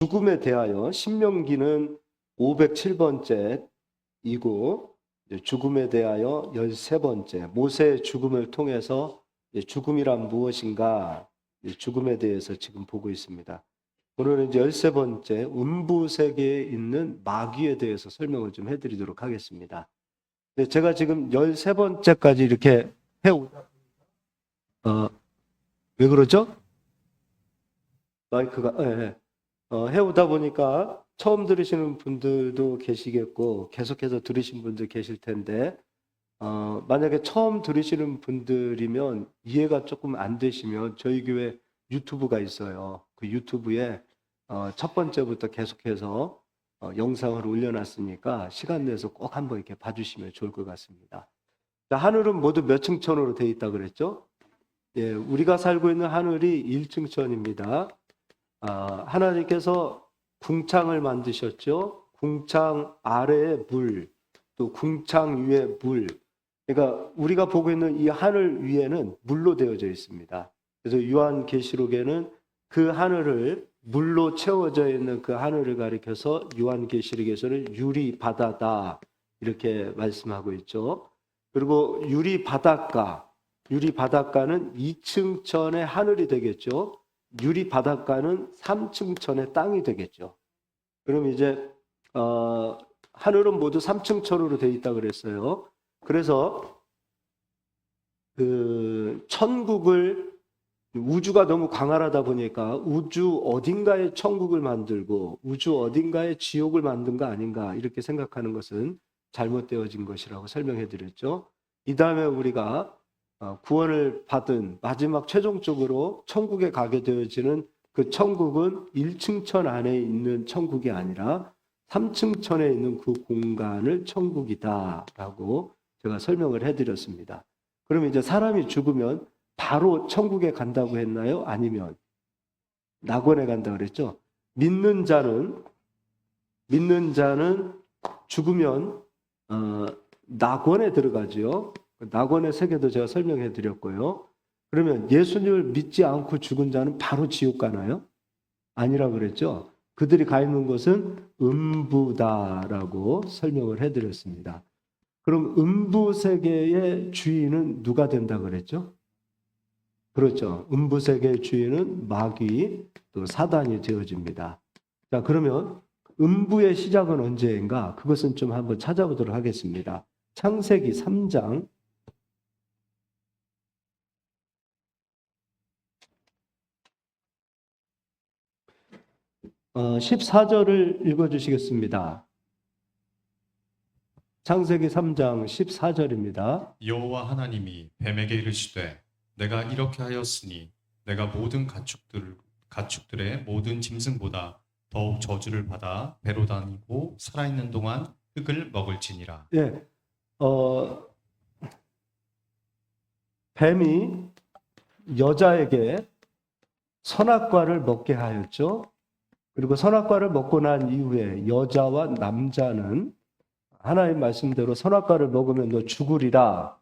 죽음에 대하여 신명기는 507번째이고 죽음에 대하여 13번째 모세의 죽음을 통해서 죽음이란 무엇인가 죽음에 대해서 지금 보고 있습니다. 오늘은 이제 13번째 음부 세계에 있는 마귀에 대해서 설명을 좀 해드리도록 하겠습니다. 제가 지금 13번째까지 이렇게 해오다 왜 그러죠? 마이크가 해오다 보니까 처음 들으시는 분들도 계시겠고 계속해서 들으신 분들 계실 텐데 만약에 처음 들으시는 분들이면 이해가 조금 안 되시면 저희 교회 유튜브가 있어요. 그 유튜브에 첫 번째부터 계속해서 영상을 올려놨으니까 시간 내서 꼭 한번 이렇게 봐주시면 좋을 것 같습니다. 자, 하늘은 모두 몇 층천으로 되어 있다 그랬죠? 예, 우리가 살고 있는 하늘이 1층천입니다. 하나님께서 궁창을 만드셨죠. 궁창 아래에 물, 또 궁창 위에 물. 그러니까 우리가 보고 있는 이 하늘 위에는 물로 되어져 있습니다. 그래서 요한계시록에는 그 하늘을 물로 채워져 있는 그 하늘을 가리켜서 요한계시록에서는 유리 바다다 이렇게 말씀하고 있죠. 그리고 유리 바닷가는 2층천의 하늘이 되겠죠. 유리 바닷가는 3층천의 땅이 되겠죠. 그럼 이제 하늘은 모두 3층천으로 되어 있다 그랬어요. 그래서 그 천국을 우주가 너무 광활하다 보니까 우주 어딘가에 천국을 만들고 우주 어딘가에 지옥을 만든 거 아닌가 이렇게 생각하는 것은 잘못되어진 것이라고 설명해 드렸죠. 이 다음에 우리가 구원을 받은 마지막 최종적으로 천국에 가게 되어지는 그 천국은 1층천 안에 있는 천국이 아니라 3층천에 있는 그 공간을 천국이다라고 제가 설명을 해드렸습니다. 그럼 이제 사람이 죽으면 바로 천국에 간다고 했나요? 아니면 낙원에 간다고 그랬죠? 믿는 자는 죽으면 낙원에 들어가죠. 낙원의 세계도 제가 설명해 드렸고요. 그러면 예수님을 믿지 않고 죽은 자는 바로 지옥 가나요? 아니라고 그랬죠. 그들이 가 있는 곳은 음부다라고 설명을 해 드렸습니다. 그럼 음부 세계의 주인은 누가 된다 그랬죠? 그렇죠. 음부 세계의 주인은 마귀 또 사단이 되어집니다. 자, 그러면 음부의 시작은 언제인가? 그것은 좀 한번 찾아보도록 하겠습니다. 창세기 3장 14절을 읽어주시겠습니다. 창세기 3장 14절입니다. 여호와 하나님이 뱀에게 이르시되 내가 이렇게 하였으니 내가 모든 가축들의 모든 짐승보다 더욱 저주를 받아 배로 다니고 살아있는 동안 흙을 먹을지니라. 예, 뱀이 여자에게 선악과를 먹게 하였죠. 그리고 선악과를 먹고 난 이후에 여자와 남자는 하나님 말씀대로 선악과를 먹으면 너 죽으리라.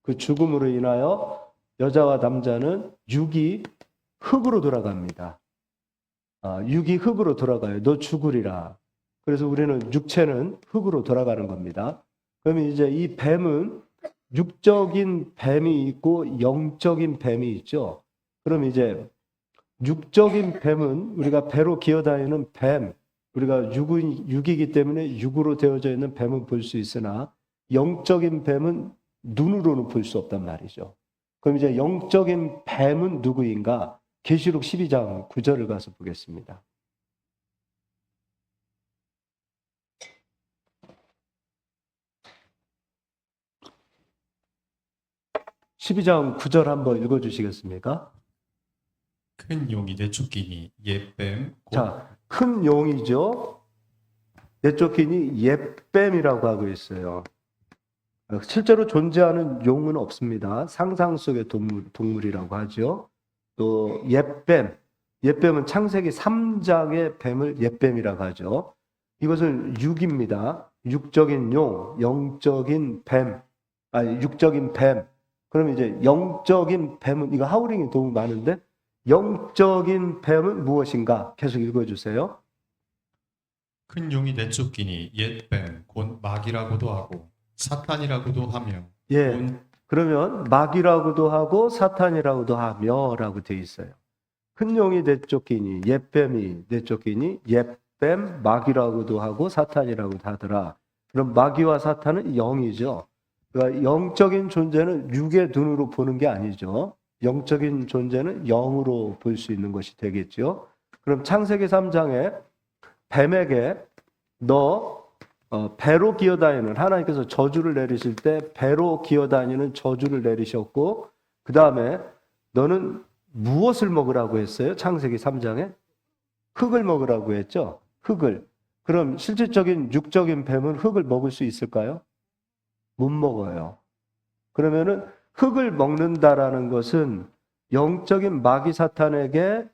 그 죽음으로 인하여 여자와 남자는 육이 흙으로 돌아갑니다. 육이 흙으로 돌아가요. 너 죽으리라. 그래서 우리는 육체는 흙으로 돌아가는 겁니다. 그러면 이제 이 뱀은 육적인 뱀이 있고 영적인 뱀이 있죠. 그럼 이제 육적인 뱀은 우리가 배로 기어다니는 뱀, 우리가 육이기 때문에 육으로 되어져 있는 뱀은 볼 수 있으나 영적인 뱀은 눈으로는 볼 수 없단 말이죠. 그럼 이제 영적인 뱀은 누구인가? 계시록 12장 9절을 가서 보겠습니다. (12장 9절) 한번 읽어주시겠습니까? 큰 용이 내쫓기니 옛뱀 자, 큰 용이죠. 내쫓기니 옛뱀이라고 하고 있어요. 실제로 존재하는 용은 없습니다. 상상 속의 동물이라고 하죠. 또 옛뱀은 창세기 3장의 뱀을 옛뱀이라고 하죠. 이것은 육입니다. 육적인 용, 영적인 뱀, 육적인 뱀. 그럼 이제 영적인 뱀은, 이거 하우링이 너무 많은데 영적인 뱀은 무엇인가? 계속 읽어주세요. 큰 용이 내쫓기니 옛뱀 곧 마귀라고도 하고 사탄이라고도 하며 예. 온 그러면 마귀라고도 하고 사탄이라고도 하며라고 되어 있어요. 큰 용이 내쫓기니 옛뱀이 내쫓기니 옛뱀 마귀라고도 하고 사탄이라고도 하더라. 그럼 마귀와 사탄은 영이죠. 그러니까 영적인 존재는 육의 눈으로 보는 게 아니죠. 영적인 존재는 영으로 볼 수 있는 것이 되겠죠. 그럼 창세기 3장에 뱀에게 너 배로 기어다니는, 하나님께서 저주를 내리실 때 배로 기어다니는 저주를 내리셨고, 그 다음에 너는 무엇을 먹으라고 했어요? 창세기 3장에 흙을 먹으라고 했죠. 흙을. 그럼 실질적인 육적인 뱀은 흙을 먹을 수 있을까요? 못 먹어요. 그러면은 흙을 먹는다라는 것은 영적인 마귀 사탄에게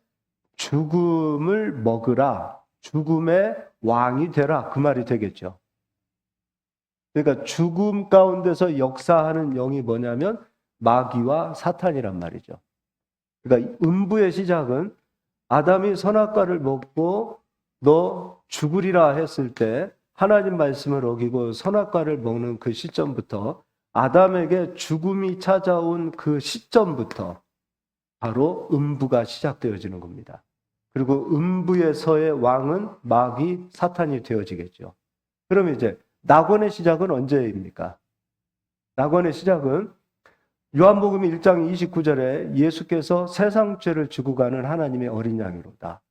죽음을 먹으라, 죽음의 왕이 되라, 그 말이 되겠죠. 그러니까 죽음 가운데서 역사하는 영이 뭐냐면 마귀와 사탄이란 말이죠. 그러니까 음부의 시작은 아담이 선악과를 먹고 너 죽으리라 했을 때 하나님 말씀을 어기고 선악과를 먹는 그 시점부터, 아담에게 죽음이 찾아온 그 시점부터 바로 음부가 시작되어지는 겁니다. 그리고 음부에서의 왕은 마귀 사탄이 되어지겠죠. 그럼 이제 낙원의 시작은 언제입니까? 낙원의 시작은 요한복음 1장 29절에 예수께서 세상 죄를 지고 가는 하나님의 어린 양이로다.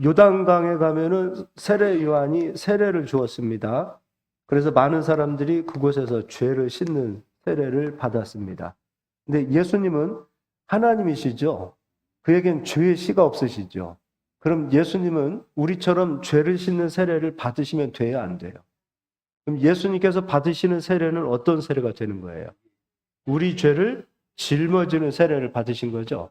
요단강에 가면은 세례 요한이 세례를 주었습니다. 그래서 많은 사람들이 그곳에서 죄를 씻는 세례를 받았습니다. 근데 예수님은 하나님이시죠. 그에겐 죄의 씨가 없으시죠. 그럼 예수님은 우리처럼 죄를 씻는 세례를 받으시면 돼야 안 돼요? 그럼 예수님께서 받으시는 세례는 어떤 세례가 되는 거예요? 우리 죄를 짊어지는 세례를 받으신 거죠.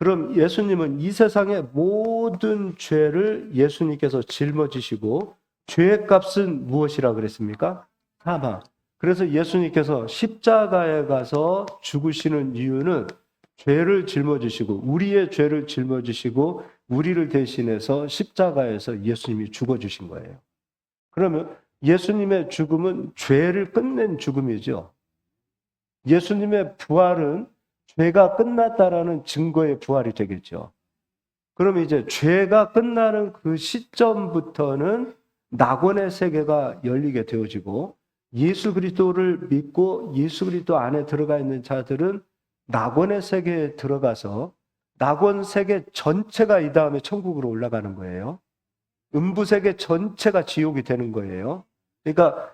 그럼 예수님은 이 세상의 모든 죄를 예수님께서 짊어지시고, 죄의 값은 무엇이라 그랬습니까? 사망. 그래서 예수님께서 십자가에 가서 죽으시는 이유는 죄를 짊어지시고, 우리의 죄를 짊어지시고 우리를 대신해서 십자가에서 예수님이 죽어주신 거예요. 그러면 예수님의 죽음은 죄를 끝낸 죽음이죠. 예수님의 부활은 죄가 끝났다라는 증거의 부활이 되겠죠. 그럼 이제 죄가 끝나는 그 시점부터는 낙원의 세계가 열리게 되어지고, 예수 그리스도를 믿고 예수 그리스도 안에 들어가 있는 자들은 낙원의 세계에 들어가서 낙원 세계 전체가 이 다음에 천국으로 올라가는 거예요. 음부 세계 전체가 지옥이 되는 거예요. 그러니까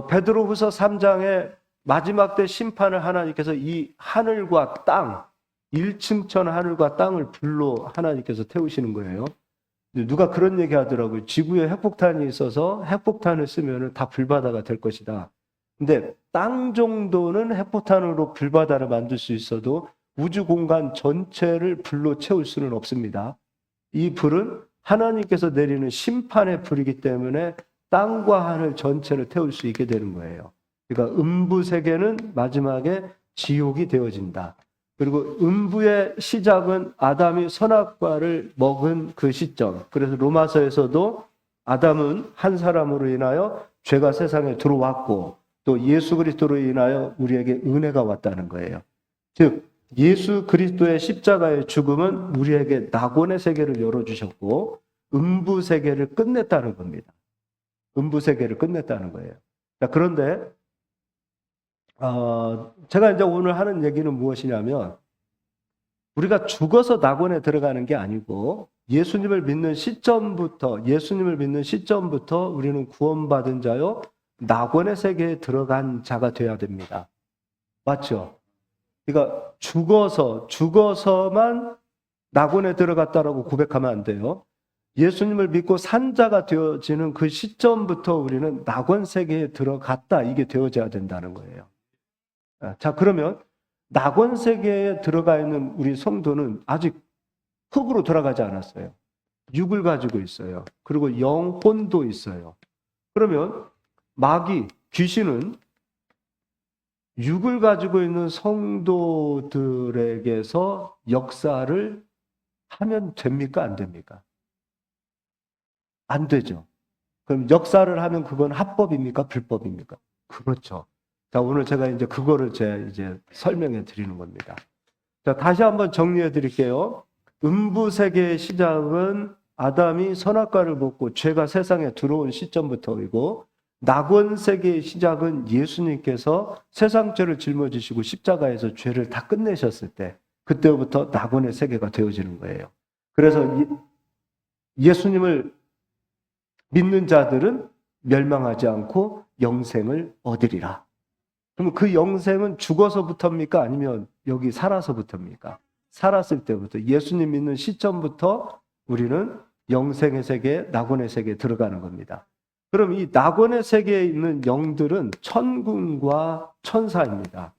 베드로후서 3장에 마지막 때 심판을 하나님께서 이 하늘과 땅, 1층천 하늘과 땅을 불로 하나님께서 태우시는 거예요. 누가 그런 얘기 하더라고요. 지구에 핵폭탄이 있어서 핵폭탄을 쓰면 다 불바다가 될 것이다. 근데 땅 정도는 핵폭탄으로 불바다를 만들 수 있어도 우주 공간 전체를 불로 채울 수는 없습니다. 이 불은 하나님께서 내리는 심판의 불이기 때문에 땅과 하늘 전체를 태울 수 있게 되는 거예요. 그러니까 음부 세계는 마지막에 지옥이 되어진다. 그리고 음부의 시작은 아담이 선악과를 먹은 그 시점. 그래서 로마서에서도 아담은 한 사람으로 인하여 죄가 세상에 들어왔고, 또 예수 그리스도로 인하여 우리에게 은혜가 왔다는 거예요. 즉 예수 그리스도의 십자가의 죽음은 우리에게 낙원의 세계를 열어주셨고 음부 세계를 끝냈다는 겁니다. 음부 세계를 끝냈다는 거예요. 자, 그런데 제가 이제 오늘 하는 얘기는 무엇이냐면, 우리가 죽어서 낙원에 들어가는 게 아니고 예수님을 믿는 시점부터 우리는 구원받은 자요 낙원의 세계에 들어간 자가 돼야 됩니다. 맞죠? 그러니까 죽어서만 낙원에 들어갔다라고 고백하면 안 돼요. 예수님을 믿고 산 자가 되어지는 그 시점부터 우리는 낙원 세계에 들어갔다, 이게 되어져야 된다는 거예요. 자, 그러면 낙원 세계에 들어가 있는 우리 성도는 아직 흙으로 들어가지 않았어요. 육을 가지고 있어요. 그리고 영혼도 있어요. 그러면 마귀, 귀신은 육을 가지고 있는 성도들에게서 역사를 하면 됩니까? 안 됩니까? 안 되죠. 그럼 역사를 하면 그건 합법입니까? 불법입니까? 그렇죠. 자, 오늘 제가 이제 그거를 이제 설명해 드리는 겁니다. 자, 다시 한번 정리해 드릴게요. 음부 세계의 시작은 아담이 선악과를 먹고 죄가 세상에 들어온 시점부터이고, 낙원 세계의 시작은 예수님께서 세상 죄를 짊어지시고 십자가에서 죄를 다 끝내셨을 때, 그때부터 낙원의 세계가 되어지는 거예요. 그래서 예수님을 믿는 자들은 멸망하지 않고 영생을 얻으리라. 그럼 그 영생은 죽어서부터입니까? 아니면 여기 살아서부터입니까? 살았을 때부터, 예수님 믿는 시점부터 우리는 영생의 세계, 낙원의 세계에 들어가는 겁니다. 그럼 이 낙원의 세계에 있는 영들은 천군과 천사입니다.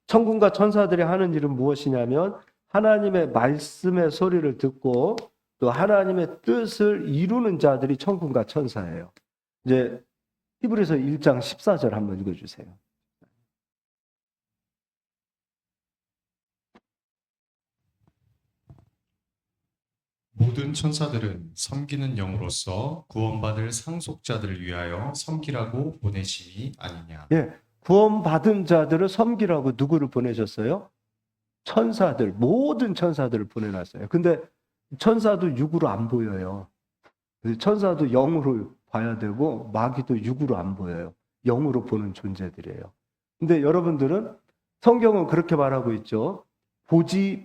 천군과 천사들이 하는 일은 무엇이냐면 하나님의 말씀의 소리를 듣고 또 하나님의 뜻을 이루는 자들이 천군과 천사예요. 이제 히브리서 1장 14절 한번 읽어주세요. 모든 천사들은 섬기는 영으로서 구원받을 상속자들을 위하여 섬기라고 보내심이 아니냐. 예, 구원받은 자들을 섬기라고 누구를 보내셨어요? 천사들, 모든 천사들을 보내놨어요. 근데 천사도 육으로 안 보여요. 천사도 영으로 봐야 되고 마귀도 육으로 안 보여요. 영으로 보는 존재들이에요. 근데 여러분들은 성경은 그렇게 말하고 있죠.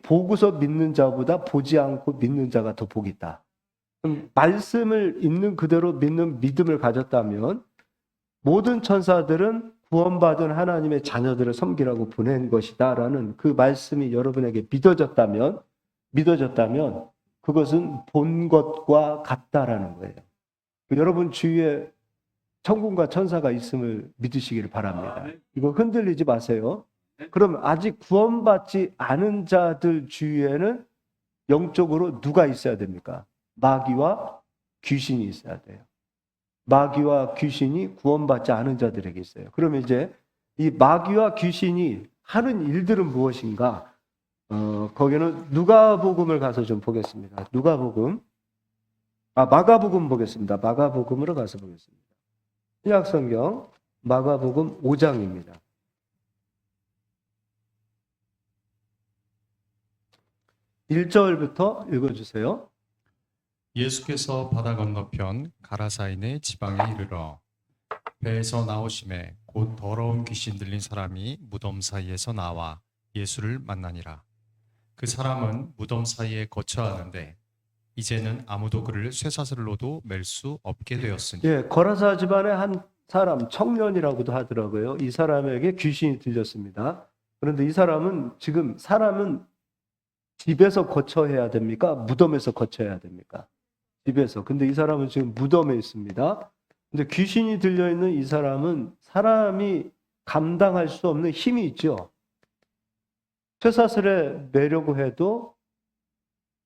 보고서 믿는 자보다 보지 않고 믿는 자가 더 복이 있다. 말씀을 있는 그대로 믿는 믿음을 가졌다면 모든 천사들은 구원받은 하나님의 자녀들을 섬기라고 보낸 것이다라는 그 말씀이 여러분에게 믿어졌다면 그것은 본 것과 같다라는 거예요. 여러분 주위에 천군과 천사가 있음을 믿으시기를 바랍니다. 이거 흔들리지 마세요. 그럼 아직 구원받지 않은 자들 주위에는 영적으로 누가 있어야 됩니까? 마귀와 귀신이 있어야 돼요. 마귀와 귀신이 구원받지 않은 자들에게 있어요. 그러면 이제 이 마귀와 귀신이 하는 일들은 무엇인가? 거기는 누가복음을 가서 좀 보겠습니다. 마가복음 보겠습니다. 마가복음으로 가서 보겠습니다. 신약성경 마가복음 5장입니다. 1절부터 읽어주세요. 예수께서 바다 건너편 가라사인의 지방에 이르러 배에서 나오심에 곧 더러운 귀신 들린 사람이 무덤 사이에서 나와 예수를 만나니라. 그 사람은 무덤 사이에 거처하는데 이제는 아무도 그를 쇠사슬로도 맬 수 없게 되었으니. 예, 거라사 집안의 한 사람, 청년이라고도 하더라고요. 이 사람에게 귀신이 들렸습니다. 그런데 이 사람은 집에서 거처해야 됩니까? 무덤에서 거처해야 됩니까? 집에서. 근데 이 사람은 지금 무덤에 있습니다. 근데 귀신이 들려있는 이 사람은 사람이 감당할 수 없는 힘이 있죠. 쇠사슬에 매려고 해도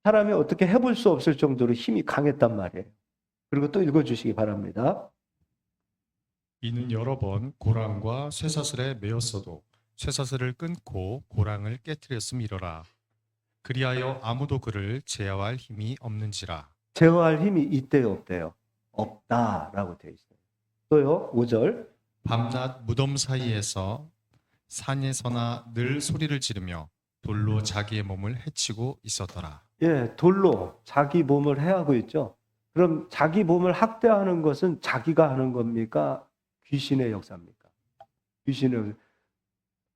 사람이 어떻게 해볼 수 없을 정도로 힘이 강했단 말이에요. 그리고 또 읽어주시기 바랍니다. 이는 여러 번 고랑과 쇠사슬에 매였어도 쇠사슬을 끊고 고랑을 깨뜨렸음이러라. 그리하여 아무도 그를 제어할 힘이 없는지라. 제어할 힘이 있대요, 없대요? 없다라고 되어 있어요. 또요, 5절. 밤낮 무덤 사이에서 산에서나 늘 소리를 지르며 돌로 자기의 몸을 해치고 있었더라. 예, 돌로 자기 몸을 해하고 있죠. 그럼 자기 몸을 학대하는 것은 자기가 하는 겁니까? 귀신의 역사입니까? 귀신의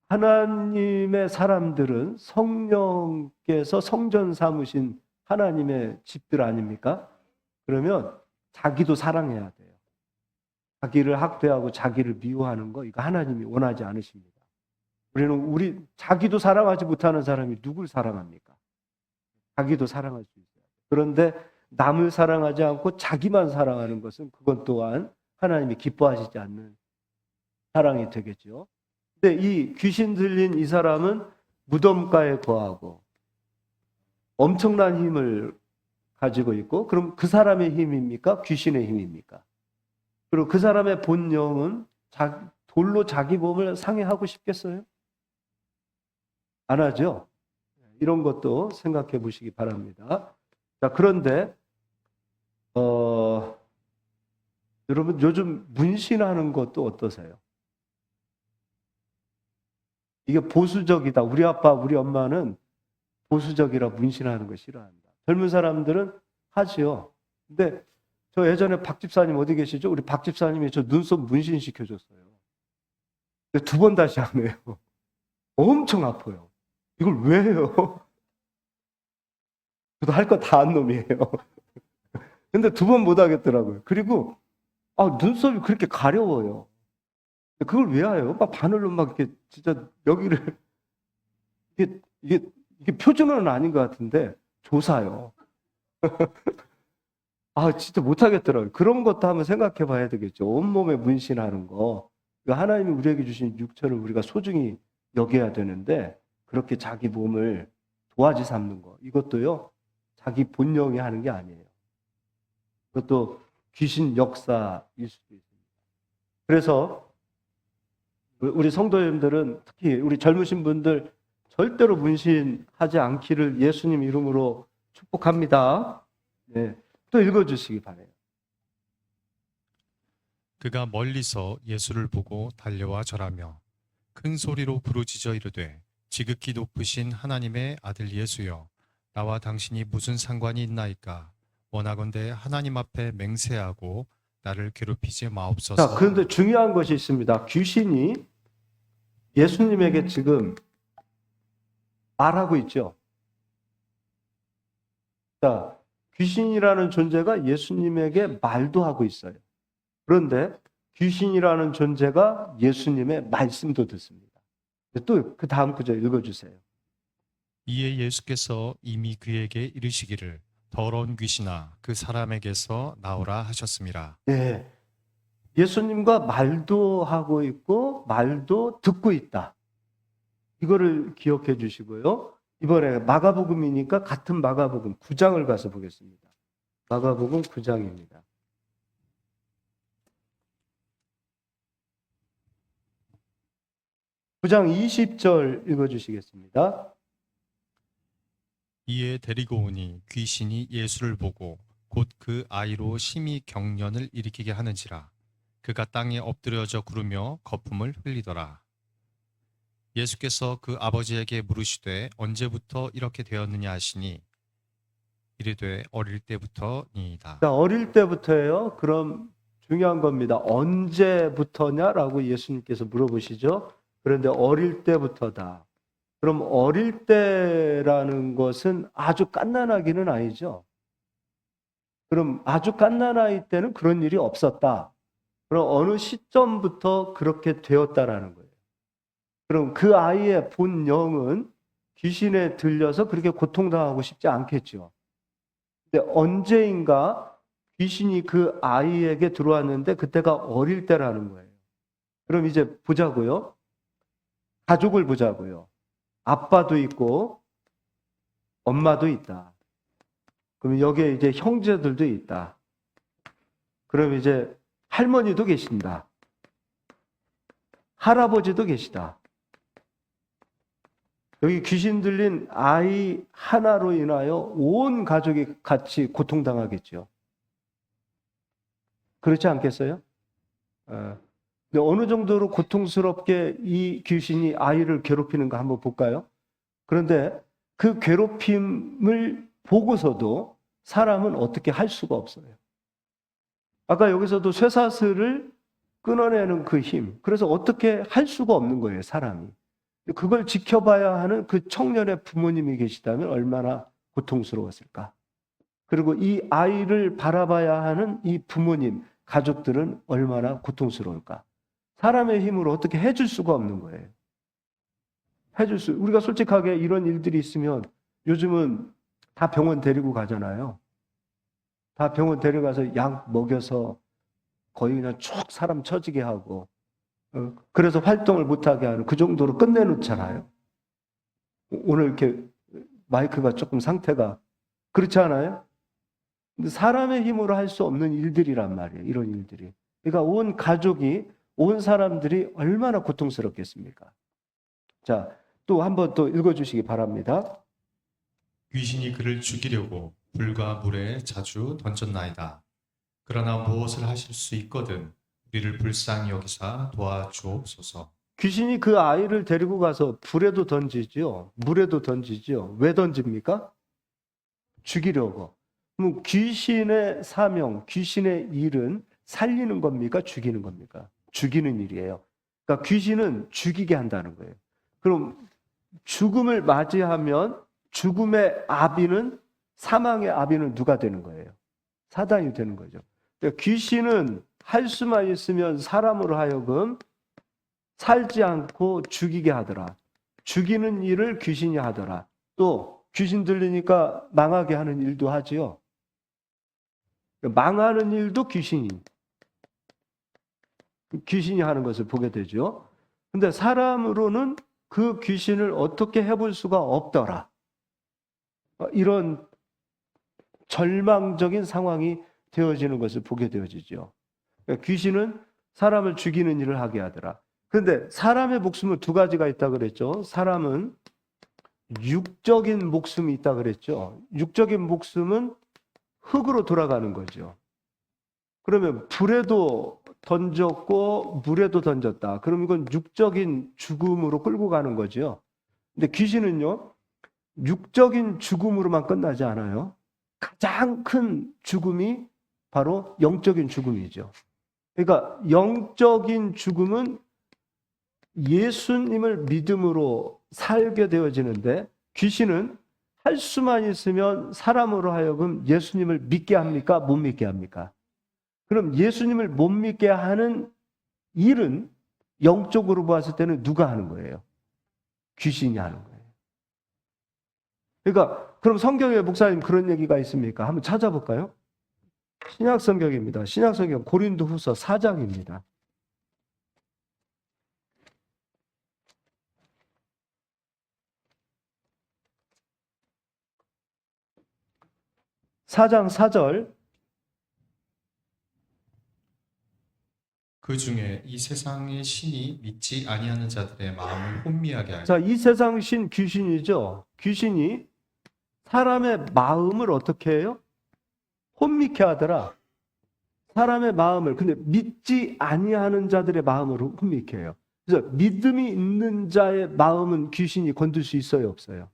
하나님의 사람들은 성령께서 성전 삼으신 하나님의 집들 아닙니까? 그러면 자기도 사랑해야 돼요. 자기를 학대하고 자기를 미워하는 거 이거 하나님이 원하지 않으십니다. 우리는 자기도 사랑하지 못하는 사람이 누굴 사랑합니까? 자기도 사랑할 수 있어요. 그런데 남을 사랑하지 않고 자기만 사랑하는 것은 그건 또한 하나님이 기뻐하시지 않는 사랑이 되겠죠. 근데 이 귀신 들린 이 사람은 무덤가에 거하고 엄청난 힘을 가지고 있고, 그럼 그 사람의 힘입니까? 귀신의 힘입니까? 그리고 그 사람의 본령은 돌로 자기 몸을 상해하고 싶겠어요? 안 하죠? 이런 것도 생각해 보시기 바랍니다. 자, 그런데 여러분 요즘 문신하는 것도 어떠세요? 이게 보수적이다. 우리 아빠, 우리 엄마는 보수적이라 문신하는 거 싫어한다. 젊은 사람들은 하지요. 근데 저 예전에 박 집사님 어디 계시죠? 우리 박 집사님이 저 눈썹 문신 시켜줬어요. 근데 2번 다시 하네요. 엄청 아파요. 이걸 왜 해요? 저도 할 거 다 한 놈이에요. 근데 2번 못 하겠더라고요. 그리고 눈썹이 그렇게 가려워요. 그걸 왜 해요? 막 바늘로 막 이렇게 진짜 여기를 이게 표준어는 아닌 것 같은데 조사요. 진짜 못하겠더라고요. 그런 것도 한번 생각해 봐야 되겠죠. 온몸에 문신하는 거. 하나님이 우리에게 주신 육체를 우리가 소중히 여겨야 되는데 그렇게 자기 몸을 도화지 삼는 거. 이것도요. 자기 본령이 하는 게 아니에요. 그것도 귀신 역사일 수도 있습니다. 그래서 우리 성도님들은 특히 우리 젊으신 분들 절대로 문신하지 않기를 예수님 이름으로 축복합니다. 네. 또 읽어주시기 바래요. 그가 멀리서 예수를 보고 달려와 절하며 큰 소리로 부르짖어 이르되 지극히 높으신 하나님의 아들 예수여 나와 당신이 무슨 상관이 있나이까 원하건대 하나님 앞에 맹세하고 나를 괴롭히지 마옵소서. 자, 그런데 중요한 것이 있습니다. 귀신이 예수님에게 지금 말하고 있죠. 자, 귀신이라는 존재가 예수님에게 말도 하고 있어요. 그런데 귀신이라는 존재가 예수님의 말씀도 듣습니다. 또 그 다음 구절 읽어주세요. 이에 예수께서 이미 그에게 이르시기를 더러운 귀신아 그 사람에게서 나오라 하셨습니다. 네, 예수님과 말도 하고 있고 말도 듣고 있다. 이거를 기억해 주시고요. 이번에 마가복음이니까 같은 마가복음 9장을 가서 보겠습니다. 마가복음 9장입니다. 9장 20절 읽어주시겠습니다. 이에 데리고 오니 귀신이 예수를 보고 곧 그 아이로 심히 경련을 일으키게 하는지라 그가 땅에 엎드려져 구르며 거품을 흘리더라. 예수께서 그 아버지에게 물으시되 언제부터 이렇게 되었느냐 하시니 이르되 어릴 때부터니이다. 자, 어릴 때부터예요. 그럼 중요한 겁니다. 언제부터냐라고 예수님께서 물어보시죠. 그런데 어릴 때부터다. 그럼 어릴 때라는 것은 아주 갓난아기는 아니죠. 그럼 아주 갓난아이 때는 그런 일이 없었다. 그럼 어느 시점부터 그렇게 되었다라는 거예요. 그럼 그 아이의 본영은 귀신에 들려서 그렇게 고통당하고 싶지 않겠죠. 근데 언제인가 귀신이 그 아이에게 들어왔는데 그때가 어릴 때라는 거예요. 그럼 이제 보자고요. 가족을 보자고요. 아빠도 있고 엄마도 있다. 그럼 여기에 이제 형제들도 있다. 그럼 이제 할머니도 계신다. 할아버지도 계시다. 여기 귀신 들린 아이 하나로 인하여 온 가족이 같이 고통당하겠죠. 그렇지 않겠어요? 근데 어느 정도로 고통스럽게 이 귀신이 아이를 괴롭히는가 한번 볼까요? 그런데 그 괴롭힘을 보고서도 사람은 어떻게 할 수가 없어요. 아까 여기서도 쇠사슬을 끊어내는 그 힘. 그래서 어떻게 할 수가 없는 거예요, 사람이. 그걸 지켜봐야 하는 그 청년의 부모님이 계시다면 얼마나 고통스러웠을까. 그리고 이 아이를 바라봐야 하는 이 부모님, 가족들은 얼마나 고통스러울까. 사람의 힘으로 어떻게 해줄 수가 없는 거예요. 우리가 솔직하게 이런 일들이 있으면 요즘은 다 병원 데리고 가잖아요. 다 병원 데려가서 약 먹여서 거의 그냥 쭉 사람 처지게 하고 그래서 활동을 못하게 하는 그 정도로 끝내놓잖아요. 오늘 이렇게 마이크가 조금 상태가 그렇지 않아요? 근데 사람의 힘으로 할 수 없는 일들이란 말이에요. 이런 일들이. 그러니까 온 가족이 온 사람들이 얼마나 고통스럽겠습니까? 자, 또 한 번 또 읽어주시기 바랍니다. 귀신이 그를 죽이려고 불과 물에 자주 던졌나이다. 그러나 무엇을 하실 수 있거든 우리를 불쌍히 여기사 도와주옵소서. 귀신이 그 아이를 데리고 가서 불에도 던지지요. 물에도 던지지요. 왜 던집니까? 죽이려고. 그럼 귀신의 사명, 귀신의 일은 살리는 겁니까? 죽이는 겁니까? 죽이는 일이에요. 그러니까 귀신은 죽이게 한다는 거예요. 그럼 죽음을 맞이하면 죽음의 아비는, 사망의 아비는 누가 되는 거예요? 사단이 되는 거죠. 그러니까 귀신은 할 수만 있으면 사람으로 하여금 살지 않고 죽이게 하더라. 죽이는 일을 귀신이 하더라. 또 귀신 들리니까 망하게 하는 일도 하지요. 망하는 일도 귀신이 하는 것을 보게 되죠. 근데 사람으로는 그 귀신을 어떻게 해볼 수가 없더라. 이런 절망적인 상황이 되어지는 것을 보게 되어지죠. 그러니까 귀신은 사람을 죽이는 일을 하게 하더라. 그런데 사람의 목숨은 두 가지가 있다 그랬죠. 사람은 육적인 목숨이 있다 그랬죠. 육적인 목숨은 흙으로 돌아가는 거죠. 그러면 불에도 던졌고 물에도 던졌다. 그럼 이건 육적인 죽음으로 끌고 가는 거죠. 근데 귀신은요, 육적인 죽음으로만 끝나지 않아요. 가장 큰 죽음이 바로 영적인 죽음이죠. 그러니까 영적인 죽음은 예수님을 믿음으로 살게 되어지는데, 귀신은 할 수만 있으면 사람으로 하여금 예수님을 믿게 합니까? 못 믿게 합니까? 그럼 예수님을 못 믿게 하는 일은 영적으로 보았을 때는 누가 하는 거예요? 귀신이 하는 거예요. 그러니까 그럼 성경에 목사님 그런 얘기가 있습니까? 한번 찾아볼까요? 신약 성경입니다. 신약 성경 고린도후서 4장입니다. 4장 4절. 그 중에 이 세상의 신이 믿지 아니하는 자들의 마음을 혼미하게 하여 자, 이 세상 신 귀신이죠. 귀신이 사람의 마음을 어떻게 해요? 혼미케 하더라. 사람의 마음을. 근데 믿지 아니하는 자들의 마음을 혼미케 해요. 그래서 믿음이 있는 자의 마음은 귀신이 건들 수 있어요, 없어요?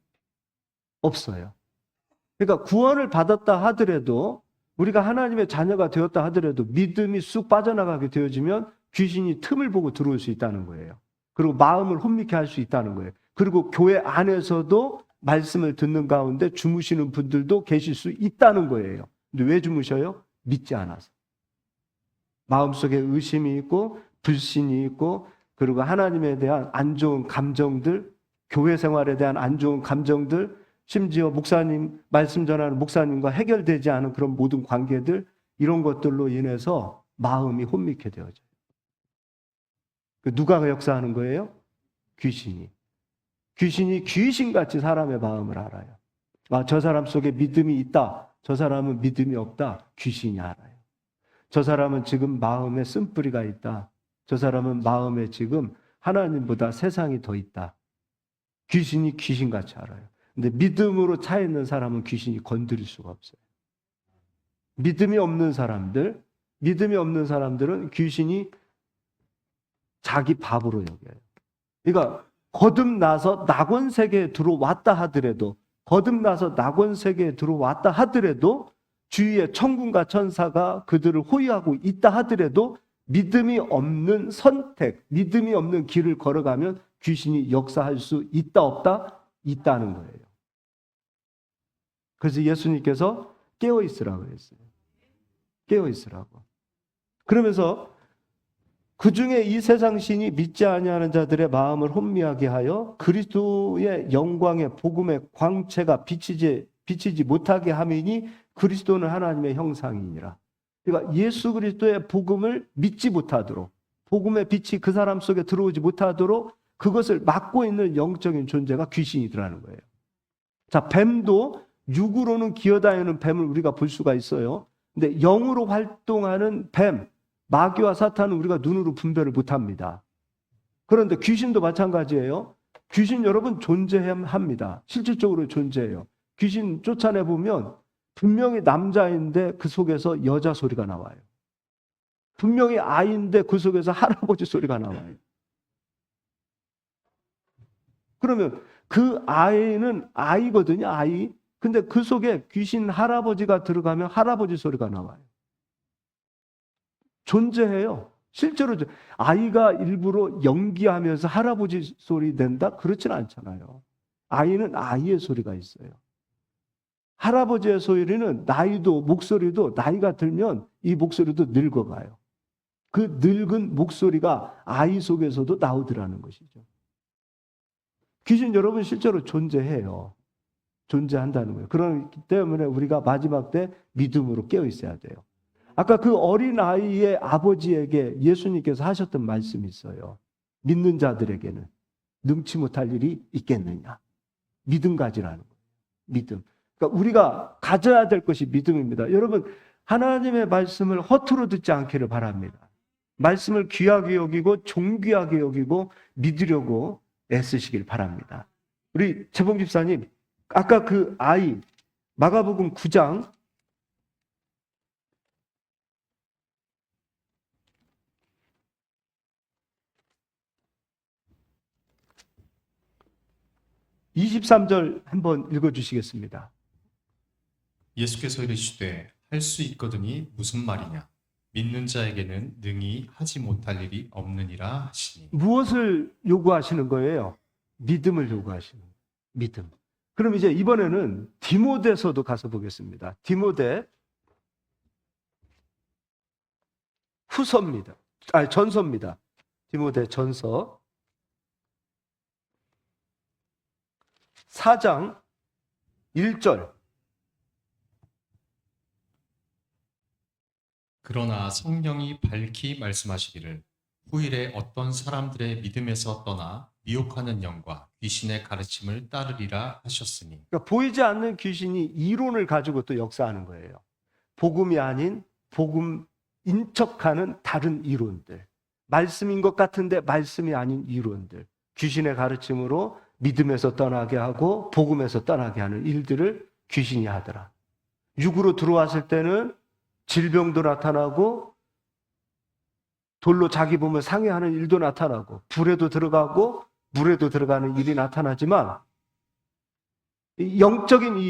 없어요. 그러니까 구원을 받았다 하더라도, 우리가 하나님의 자녀가 되었다 하더라도 믿음이 쑥 빠져나가게 되어지면 귀신이 틈을 보고 들어올 수 있다는 거예요. 그리고 마음을 혼미케 할 수 있다는 거예요. 그리고 교회 안에서도 말씀을 듣는 가운데 주무시는 분들도 계실 수 있다는 거예요. 근데 왜 주무셔요? 믿지 않아서. 마음속에 의심이 있고 불신이 있고, 그리고 하나님에 대한 안 좋은 감정들, 교회 생활에 대한 안 좋은 감정들, 심지어 목사님, 말씀 전하는 목사님과 해결되지 않은 그런 모든 관계들, 이런 것들로 인해서 마음이 혼미케 되어져요. 누가 역사하는 거예요? 귀신이. 귀신이 귀신같이 사람의 마음을 알아요. 아, 저 사람 속에 믿음이 있다. 저 사람은 믿음이 없다. 귀신이 알아요. 저 사람은 지금 마음에 쓴뿌리가 있다. 저 사람은 마음에 지금 하나님보다 세상이 더 있다. 귀신이 귀신같이 알아요. 근데 믿음으로 차 있는 사람은 귀신이 건드릴 수가 없어요. 믿음이 없는 사람들은 귀신이 자기 밥으로 여겨요. 그러니까 거듭나서 낙원 세계에 들어왔다 하더라도, 주위에 천군과 천사가 그들을 호위하고 있다 하더라도, 믿음이 없는 선택, 믿음이 없는 길을 걸어가면 귀신이 역사할 수 있다 없다? 있다는 거예요. 그래서 예수님께서 깨어있으라고 했어요. 깨어있으라고. 그러면서 그 중에 이 세상 신이 믿지 아니하는 자들의 마음을 혼미하게 하여 그리스도의 영광의 복음의 광채가 비치지 못하게 함이니 그리스도는 하나님의 형상이니라. 그러니까 예수 그리스도의 복음을 믿지 못하도록, 복음의 빛이 그 사람 속에 들어오지 못하도록 그것을 막고 있는 영적인 존재가 귀신이더라는 거예요. 자, 뱀도 육으로는 기어다니는 뱀을 우리가 볼 수가 있어요. 근데 영으로 활동하는 뱀, 마귀와 사탄은 우리가 눈으로 분별을 못합니다. 그런데 귀신도 마찬가지예요. 귀신 여러분 존재합니다. 실질적으로 존재해요. 귀신 쫓아내보면 분명히 남자인데 그 속에서 여자 소리가 나와요. 분명히 아이인데 그 속에서 할아버지 소리가 나와요. 그러면 그 아이는 아이거든요, 아이. 근데 그 속에 귀신 할아버지가 들어가면 할아버지 소리가 나와요. 존재해요. 실제로 아이가 일부러 연기하면서 할아버지 소리 낸다? 그렇지는 않잖아요. 아이는 아이의 소리가 있어요. 할아버지의 소리는 나이도 목소리도 나이가 들면 이 목소리도 늙어가요. 그 늙은 목소리가 아이 속에서도 나오더라는 것이죠. 귀신 여러분 실제로 존재해요. 존재한다는 거예요. 그렇기 때문에 우리가 마지막 때 믿음으로 깨어 있어야 돼요. 아까 그 어린 아이의 아버지에게 예수님께서 하셨던 말씀이 있어요. 믿는 자들에게는 능치 못할 일이 있겠느냐. 믿음 가지라는 거예요. 믿음. 그러니까 우리가 가져야 될 것이 믿음입니다. 여러분, 하나님의 말씀을 허투루 듣지 않기를 바랍니다. 말씀을 귀하게 여기고 존귀하게 여기고 믿으려고 애쓰시길 바랍니다. 우리 재봉 집사님, 아까 그 아이 마가복음 9장 23절 한번 읽어주시겠습니다. 예수께서 이르시되 할 수 있거든이 무슨 말이냐 믿는 자에게는 능히 하지 못할 일이 없느니라 하시니. 무엇을 요구하시는 거예요? 믿음을 요구하시는 거예요. 믿음. 그럼 이제 이번에는 디모데서도 가서 보겠습니다. 디모데 후서입니다. 아니 전서입니다. 디모데 전서 4장 1절. 그러나 성령이 밝히 말씀하시기를 후일에 어떤 사람들의 믿음에서 떠나 미혹하는 영과 귀신의 가르침을 따르리라 하셨으니. 그러니까 보이지 않는 귀신이 이론을 가지고 또 역사하는 거예요. 복음이 아닌 복음인 척하는 다른 이론들. 말씀인 것 같은데 말씀이 아닌 이론들. 귀신의 가르침으로 믿음에서 떠나게 하고 복음에서 떠나게 하는 일들을 귀신이 하더라. 육으로 들어왔을 때는 질병도 나타나고 돌로 자기 몸을 상해하는 일도 나타나고 불에도 들어가고 물에도 들어가는 일이 나타나지만 영적인 이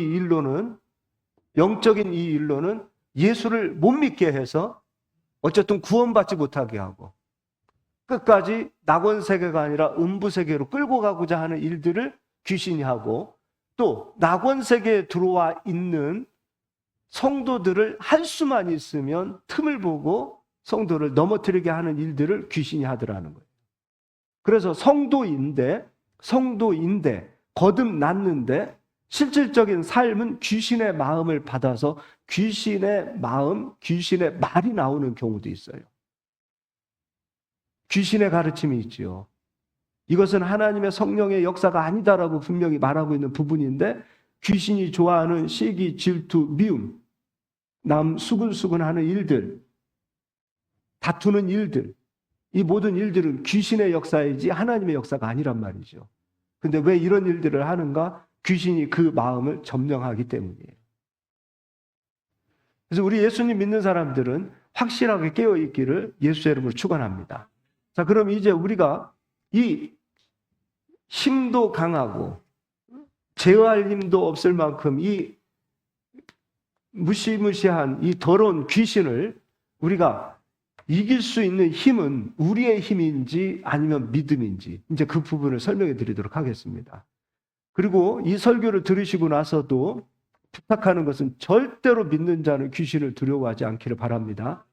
일로는 예수를 못 믿게 해서 어쨌든 구원받지 못하게 하고 끝까지 낙원세계가 아니라 음부세계로 끌고 가고자 하는 일들을 귀신이 하고 또 낙원세계에 들어와 있는 성도들을 할 수만 있으면 틈을 보고 성도를 넘어뜨리게 하는 일들을 귀신이 하더라는 거예요. 그래서 성도인데 거듭났는데 실질적인 삶은 귀신의 마음을 받아서 귀신의 마음, 귀신의 말이 나오는 경우도 있어요. 귀신의 가르침이 있지요. 이것은 하나님의 성령의 역사가 아니다라고 분명히 말하고 있는 부분인데 귀신이 좋아하는 시기, 질투, 미움, 남 수근수근하는 일들, 다투는 일들, 이 모든 일들은 귀신의 역사이지 하나님의 역사가 아니란 말이죠. 근데 왜 이런 일들을 하는가? 귀신이 그 마음을 점령하기 때문이에요. 그래서 우리 예수님 믿는 사람들은 확실하게 깨어있기를 예수의 이름으로 축원합니다. 자, 그럼 이제 우리가 이 힘도 강하고 제어할 힘도 없을 만큼 이 무시무시한 이 더러운 귀신을 우리가 이길 수 있는 힘은 우리의 힘인지 아니면 믿음인지 이제 그 부분을 설명해 드리도록 하겠습니다. 그리고 이 설교를 들으시고 나서도 부탁하는 것은 절대로 믿는 자는 귀신을 두려워하지 않기를 바랍니다.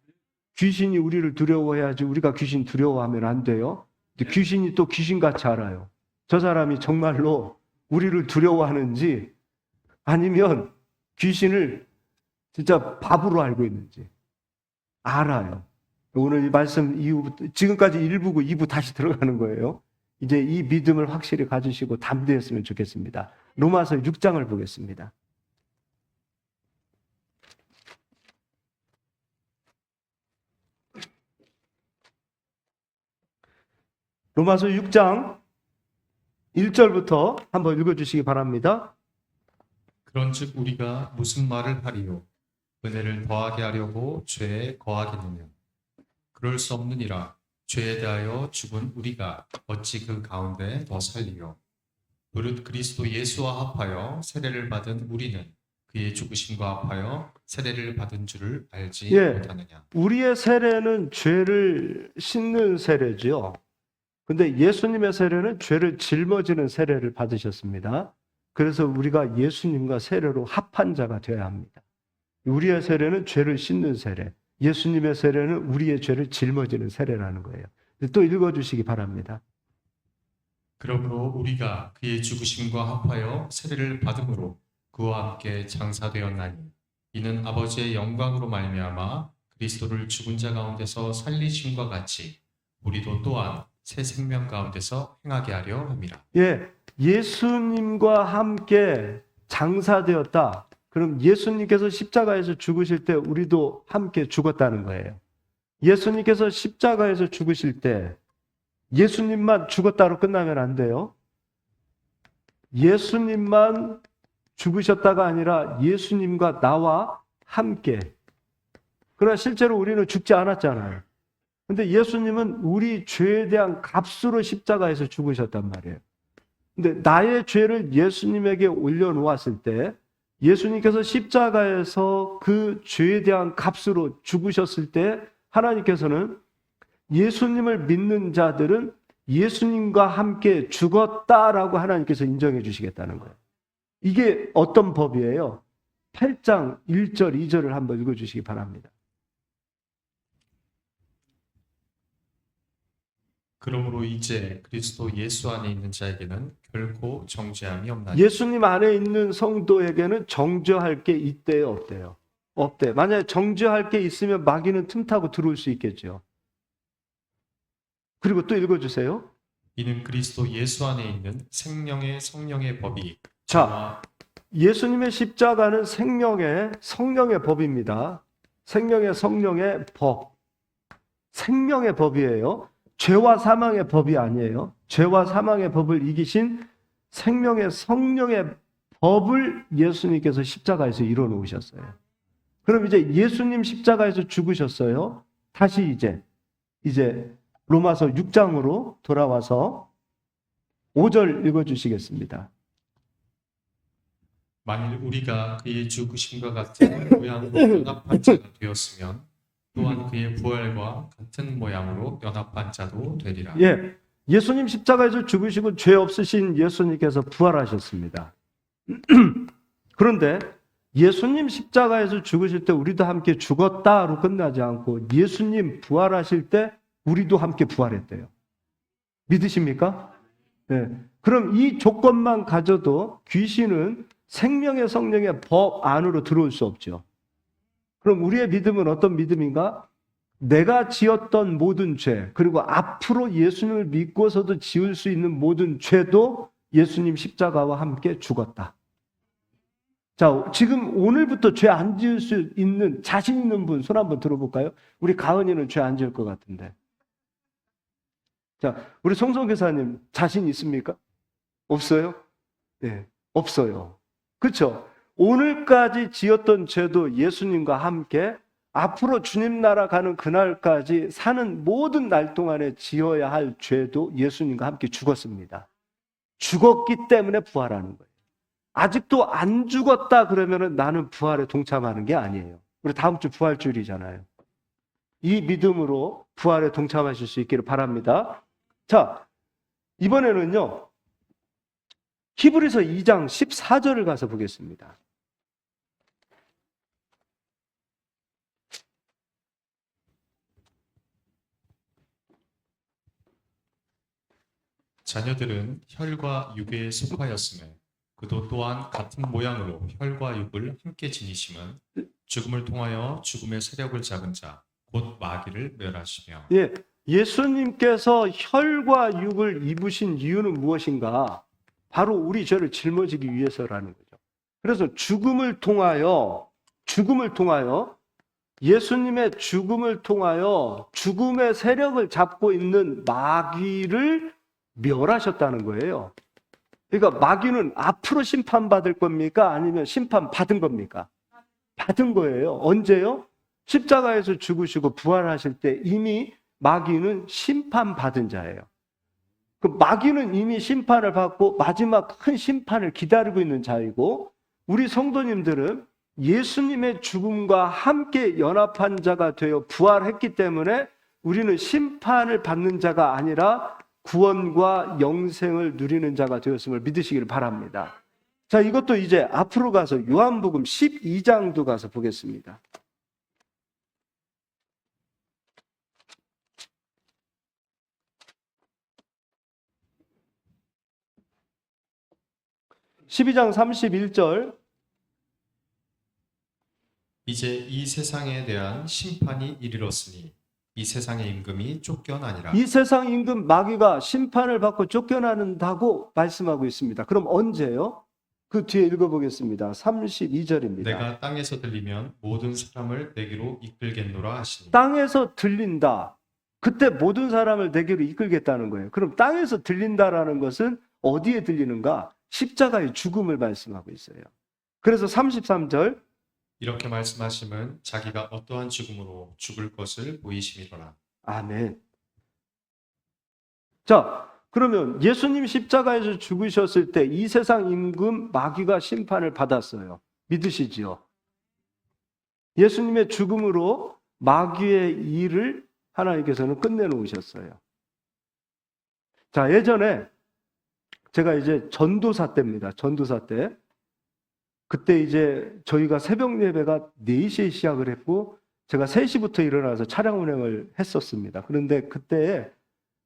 귀신이 우리를 두려워해야지 우리가 귀신 두려워하면 안 돼요. 근데 귀신이 또 귀신같이 알아요. 저 사람이 정말로 우리를 두려워하는지 아니면 귀신을 진짜 바보로 알고 있는지 알아요. 오늘 이 말씀 이후부터 지금까지 1부고 2부 다시 들어가는 거예요. 이제 이 믿음을 확실히 가지시고 담대했으면 좋겠습니다. 로마서 6장을 보겠습니다. 로마서 6장 1절부터 한번 읽어주시기 바랍니다. 그런즉 우리가 무슨 말을 하리요? 은혜를 더하게 하려고 죄에 거하겠느냐? 그럴 수 없느니라. 죄에 대하여 죽은 우리가 어찌 그 가운데 더 살리요? 무릇 그리스도 예수와 합하여 세례를 받은 우리는 그의 죽으심과 합하여 세례를 받은 줄을 알지 예. 못하느냐? 우리의 세례는 죄를 씻는 세례지요. 근데 예수님의 세례는 죄를 짊어지는 세례를 받으셨습니다. 그래서 우리가 예수님과 세례로 합한 자가 되어야 합니다. 우리의 세례는 죄를 씻는 세례, 예수님의 세례는 우리의 죄를 짊어지는 세례라는 거예요. 또 읽어주시기 바랍니다. 그러므로 우리가 그의 죽으심과 합하여 세례를 받음으로 그와 함께 장사되었나니 이는 아버지의 영광으로 말미암아 그리스도를 죽은 자 가운데서 살리심과 같이 우리도 또한 새 생명 가운데서 행하게 하려 함이라. 예, 예수님과 함께 장사되었다. 그럼 예수님께서 십자가에서 죽으실 때 우리도 함께 죽었다는 거예요. 예수님께서 십자가에서 죽으실 때 예수님만 죽었다로 끝나면 안 돼요. 예수님만 죽으셨다가 아니라 예수님과 나와 함께. 그러나 실제로 우리는 죽지 않았잖아요. 근데 예수님은 우리 죄에 대한 값으로 십자가에서 죽으셨단 말이에요. 근데 나의 죄를 예수님에게 올려놓았을 때 예수님께서 십자가에서 그 죄에 대한 값으로 죽으셨을 때 하나님께서는 예수님을 믿는 자들은 예수님과 함께 죽었다라고 하나님께서 인정해 주시겠다는 거예요. 이게 어떤 법이에요? 8장 1절, 2절을 한번 읽어주시기 바랍니다. 그러므로 이제 그리스도 예수 안에 있는 자에게는 결코 정죄함이 없나니 예수님 안에 있는 성도에게는 정죄할 게 있대요, 없대요? 없대. 만약에 정죄할 게 있으면 마귀는 틈타고 들어올 수 있겠죠. 그리고 또 읽어주세요. 이는 그리스도 예수 안에 있는 생명의 성령의 법이 자, 예수님의 십자가는 생명의 성령의 법입니다. 생명의 성령의 법. 생명의 법이에요. 죄와 사망의 법이 아니에요. 죄와 사망의 법을 이기신 생명의 성령의 법을 예수님께서 십자가에서 이뤄 놓으셨어요. 그럼 이제 예수님 십자가에서 죽으셨어요. 다시 이제 로마서 6장으로 돌아와서 5절 읽어주시겠습니다. 만일 우리가 그의 죽으심과 같은 모양으로 연합한 자가 되었으면 또한 그의 부활과 같은 모양으로 연합한 자도 되리라. 예, 예수님 십자가에서 죽으시고 죄 없으신 예수님께서 부활하셨습니다. 그런데 예수님 십자가에서 죽으실 때 우리도 함께 죽었다로 끝나지 않고 예수님 부활하실 때 우리도 함께 부활했대요. 믿으십니까? 네. 그럼 이 조건만 가져도 귀신은 생명의 성령의 법 안으로 들어올 수 없죠. 그럼 우리의 믿음은 어떤 믿음인가? 내가 지었던 모든 죄, 그리고 앞으로 예수님을 믿고서도 지을 수 있는 모든 죄도 예수님 십자가와 함께 죽었다. 자, 지금 오늘부터 죄 안 지을 수 있는 자신 있는 분 손 한번 들어볼까요? 우리 가은이는 죄 안 지을 것 같은데. 자, 우리 송성 교사님 자신 있습니까? 없어요? 네, 없어요. 그렇죠? 오늘까지 지었던 죄도 예수님과 함께 앞으로 주님 나라 가는 그날까지 사는 모든 날 동안에 지어야 할 죄도 예수님과 함께 죽었습니다. 죽었기 때문에 부활하는 거예요. 아직도 안 죽었다 그러면은 나는 부활에 동참하는 게 아니에요. 우리 다음 주 부활주일이잖아요. 이 믿음으로 부활에 동참하실 수 있기를 바랍니다. 자, 이번에는요. 히브리서 2장 14절을 가서 보겠습니다. 자녀들은 혈과 육에 속하였음에 그도 또한 같은 모양으로 혈과 육을 함께 지니심은 죽음을 통하여 죽음의 세력을 잡은 자 곧 마귀를 멸하시며. 예, 예수님께서 혈과 육을 입으신 이유는 무엇인가? 바로 우리 죄를 짊어지기 위해서라는 거죠. 그래서 죽음을 통하여 예수님의 죽음을 통하여 죽음의 세력을 잡고 있는 마귀를 멸하셨다는 거예요. 그러니까 마귀는 앞으로 심판받을 겁니까? 아니면 심판받은 겁니까? 받은 거예요. 언제요? 십자가에서 죽으시고 부활하실 때 이미 마귀는 심판받은 자예요. 그 마귀는 이미 심판을 받고 마지막 큰 심판을 기다리고 있는 자이고, 우리 성도님들은 예수님의 죽음과 함께 연합한 자가 되어 부활했기 때문에 우리는 심판을 받는 자가 아니라 구원과 영생을 누리는 자가 되었음을 믿으시기를 바랍니다. 자, 이것도 이제 앞으로 가서 요한복음 12장도 가서 보겠습니다. (12장) 31절. 이제 이 세상에 대한 심판이 이르렀으니 이 세상의 임금이 쫓겨나니라. 이 세상 임금 마귀가 심판을 받고 쫓겨난다고 말씀하고 있습니다. 그럼 언제요? 그 뒤에 읽어보겠습니다. 32절입니다. 내가 땅에서 들리면 모든 사람을 내게로 이끌겠노라 하시니. 땅에서 들린다. 그때 모든 사람을 내게로 이끌겠다는 거예요. 그럼 땅에서 들린다라는 것은 어디에 들리는가? 십자가의 죽음을 말씀하고 있어요. 그래서 33절. 이렇게 말씀하심은 자기가 어떠한 죽음으로 죽을 것을 보이심이로라. 아멘. 자, 그러면 예수님 십자가에서 죽으셨을 때 이 세상 임금 마귀가 심판을 받았어요. 믿으시지요? 예수님의 죽음으로 마귀의 일을 하나님께서는 끝내놓으셨어요. 자, 예전에 제가 이제 전도사 때입니다. 전도사 때. 그때 이제 저희가 새벽 예배가 4시에 시작을 했고 제가 3시부터 일어나서 차량 운행을 했었습니다. 그런데 그때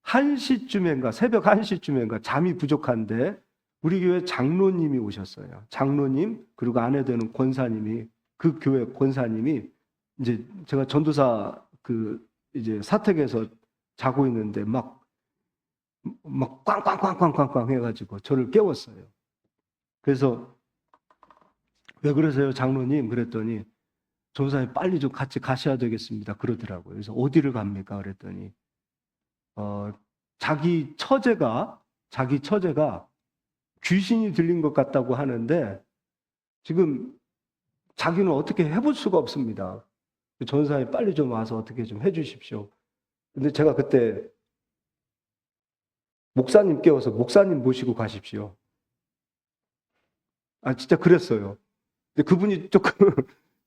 1시쯤인가 새벽 1시쯤인가 잠이 부족한데 우리 교회 장로님이 오셨어요. 장로님 그리고 아내 되는 권사님이, 그 교회 권사님이 이제 제가 전도사 그 이제 사택에서 자고 있는데 막 꽝꽝꽝꽝꽝꽝 해가지고 저를 깨웠어요. 그래서 왜 그러세요, 장로님? 그랬더니 전도사님 빨리 좀 같이 가셔야 되겠습니다. 그러더라고요. 그래서 어디를 갑니까? 그랬더니 자기 처제가 귀신이 들린 것 같다고 하는데 지금 자기는 어떻게 해볼 수가 없습니다. 전도사님 빨리 좀 와서 어떻게 좀 해주십시오. 근데 제가 그때 목사님 깨워서 목사님 모시고 가십시오. 아, 진짜 그랬어요. 근데 그분이 조금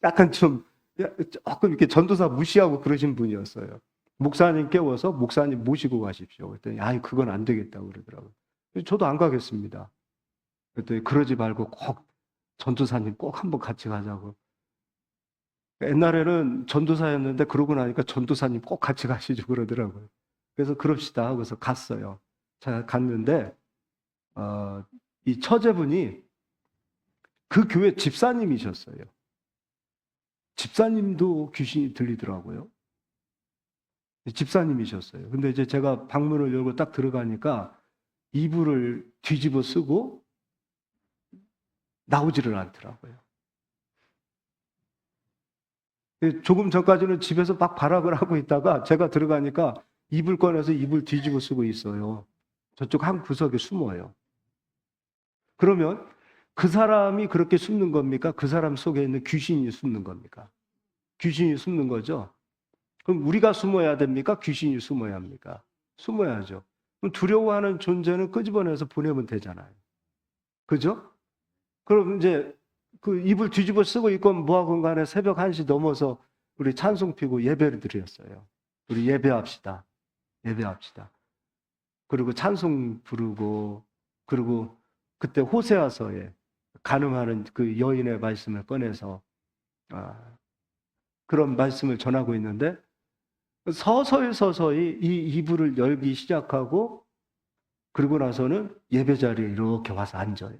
약간 조금 이렇게 전도사 무시하고 그러신 분이었어요. 목사님 깨워서 목사님 모시고 가십시오. 그랬더니 아니 그건 안 되겠다고 그러더라고요. 저도 안 가겠습니다. 그랬더니 그러지 말고 꼭 전도사님 꼭 한번 같이 가자고. 옛날에는 전도사였는데 그러고 나니까 전도사님 꼭 같이 가시죠 그러더라고요. 그래서 그럽시다 하고서 갔어요. 제가 갔는데 이 처제분이 그 교회 집사님이셨어요. 집사님도 귀신이 들리더라고요. 집사님이셨어요. 근데 이제 제가 방문을 열고 딱 들어가니까 이불을 뒤집어 쓰고 나오지를 않더라고요. 조금 전까지는 집에서 막 발악을 하고 있다가 제가 들어가니까 이불 꺼내서 이불 뒤집어 쓰고 있어요. 저쪽 한 구석에 숨어요. 그러면 그 사람이 그렇게 숨는 겁니까? 그 사람 속에 있는 귀신이 숨는 겁니까? 귀신이 숨는 거죠. 그럼 우리가 숨어야 됩니까? 귀신이 숨어야 합니까? 숨어야죠. 그럼 두려워하는 존재는 끄집어내서 보내면 되잖아요. 그죠? 그럼 이제 그 이불 뒤집어 쓰고 있건 뭐하건 간에 새벽 1시 넘어서 우리 찬송 피고 예배를 드렸어요. 우리 예배합시다. 예배합시다. 그리고 찬송 부르고, 그리고 그때 호세아서에 간음하는 그 여인의 말씀을 꺼내서 그런 말씀을 전하고 있는데 서서히 이 이불을 열기 시작하고 그리고 나서는 예배 자리에 이렇게 와서 앉아요.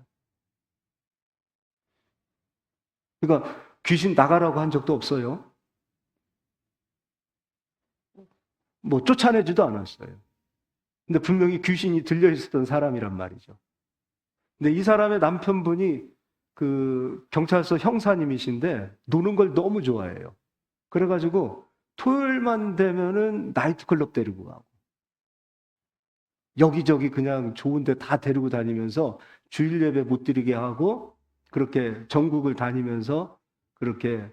그러니까 귀신 나가라고 한 적도 없어요. 뭐 쫓아내지도 않았어요. 근데 분명히 귀신이 들려 있었던 사람이란 말이죠. 근데 이 사람의 남편분이 그 경찰서 형사님이신데 노는 걸 너무 좋아해요. 그래가지고 토요일만 되면은 나이트클럽 데리고 가고 여기저기 그냥 좋은 데 다 데리고 다니면서 주일 예배 못 드리게 하고 그렇게 전국을 다니면서 그렇게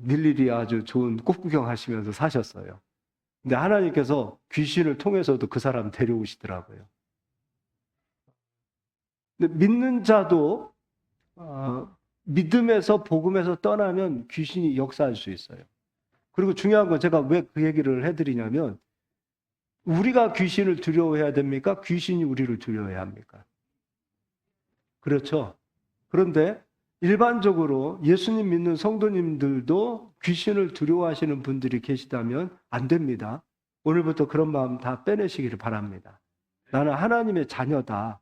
일일이 아주 좋은 꽃구경 하시면서 사셨어요. 근데 하나님께서 귀신을 통해서도 그 사람 데려오시더라고요. 근데 믿는 자도 믿음에서 복음에서 떠나면 귀신이 역사할 수 있어요. 그리고 중요한 건 제가 왜 그 얘기를 해드리냐면 우리가 귀신을 두려워해야 됩니까? 귀신이 우리를 두려워해야 합니까? 그렇죠. 그런데 일반적으로 예수님 믿는 성도님들도 귀신을 두려워하시는 분들이 계시다면 안 됩니다. 오늘부터 그런 마음 다 빼내시기를 바랍니다. 나는 하나님의 자녀다.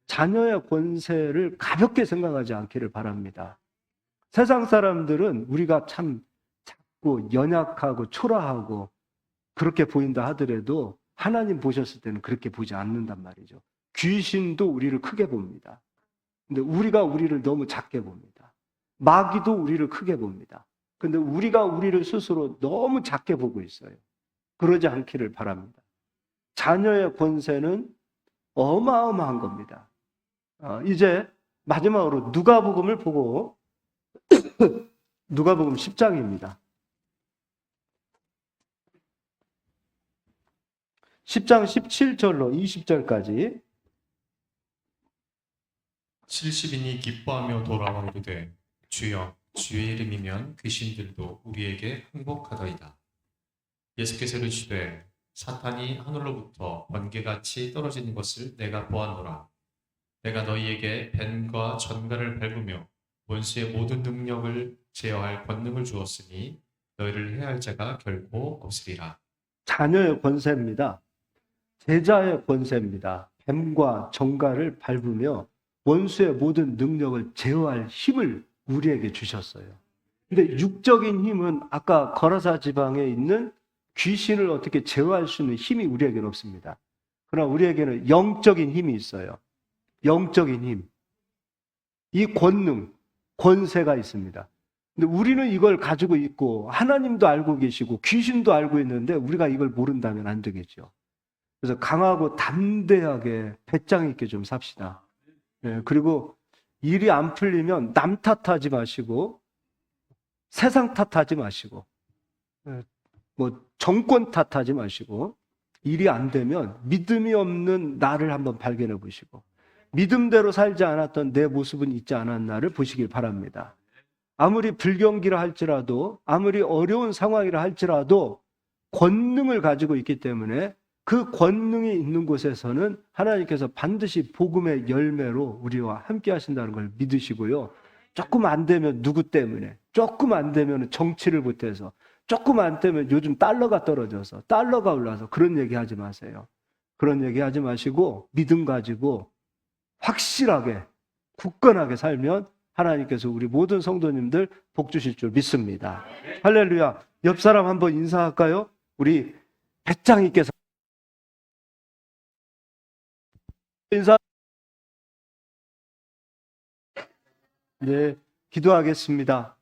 자녀의 권세를 가볍게 생각하지 않기를 바랍니다. 세상 사람들은 우리가 참 작고 연약하고 초라하고 그렇게 보인다 하더라도 하나님 보셨을 때는 그렇게 보지 않는단 말이죠. 귀신도 우리를 크게 봅니다. 근데 우리가 우리를 너무 작게 봅니다. 마귀도 우리를 크게 봅니다. 근데 우리가 우리를 스스로 너무 작게 보고 있어요. 그러지 않기를 바랍니다. 자녀의 권세는 어마어마한 겁니다. 이제 마지막으로 누가복음을 보고 누가복음 10장입니다. 10장 17절로 20절까지 70인이 기뻐하며 돌아와 이르되 주여 주의 이름이면 귀신들도 우리에게 항복하더이다. 예수께서 이르시되 사탄이 하늘로부터 번개같이 떨어지는 것을 내가 보았노라. 내가 너희에게 뱀과 전갈을 밟으며 원수의 모든 능력을 제어할 권능을 주었으니 너희를 해할 자가 결코 없으리라. 자녀의 권세입니다. 제자의 권세입니다. 뱀과 정갈을 밟으며 원수의 모든 능력을 제어할 힘을 우리에게 주셨어요. 근데 육적인 힘은 아까 거라사 지방에 있는 귀신을 어떻게 제어할 수 있는 힘이 우리에게는 없습니다. 그러나 우리에게는 영적인 힘이 있어요. 영적인 힘. 이 권능, 권세가 있습니다. 근데 우리는 이걸 가지고 있고 하나님도 알고 계시고 귀신도 알고 있는데 우리가 이걸 모른다면 안 되겠죠. 그래서 강하고 담대하게 배짱 있게 좀 삽시다. 그리고 일이 안 풀리면 남 탓하지 마시고 세상 탓하지 마시고 뭐 정권 탓하지 마시고 일이 안 되면 믿음이 없는 나를 한번 발견해 보시고 믿음대로 살지 않았던 내 모습은 있지 않았나를 보시길 바랍니다. 아무리 불경기라 할지라도 아무리 어려운 상황이라 할지라도 권능을 가지고 있기 때문에 그 권능이 있는 곳에서는 하나님께서 반드시 복음의 열매로 우리와 함께 하신다는 걸 믿으시고요. 조금 안 되면 누구 때문에, 조금 안 되면 정치를 못해서, 조금 안 되면 요즘 달러가 떨어져서, 달러가 올라서 그런 얘기 하지 마세요. 그런 얘기 하지 마시고 믿음 가지고 확실하게 굳건하게 살면 하나님께서 우리 모든 성도님들 복 주실 줄 믿습니다. 할렐루야. 옆 사람 한번 인사할까요? 우리 배짱 있게 인사. 네, 기도하겠습니다.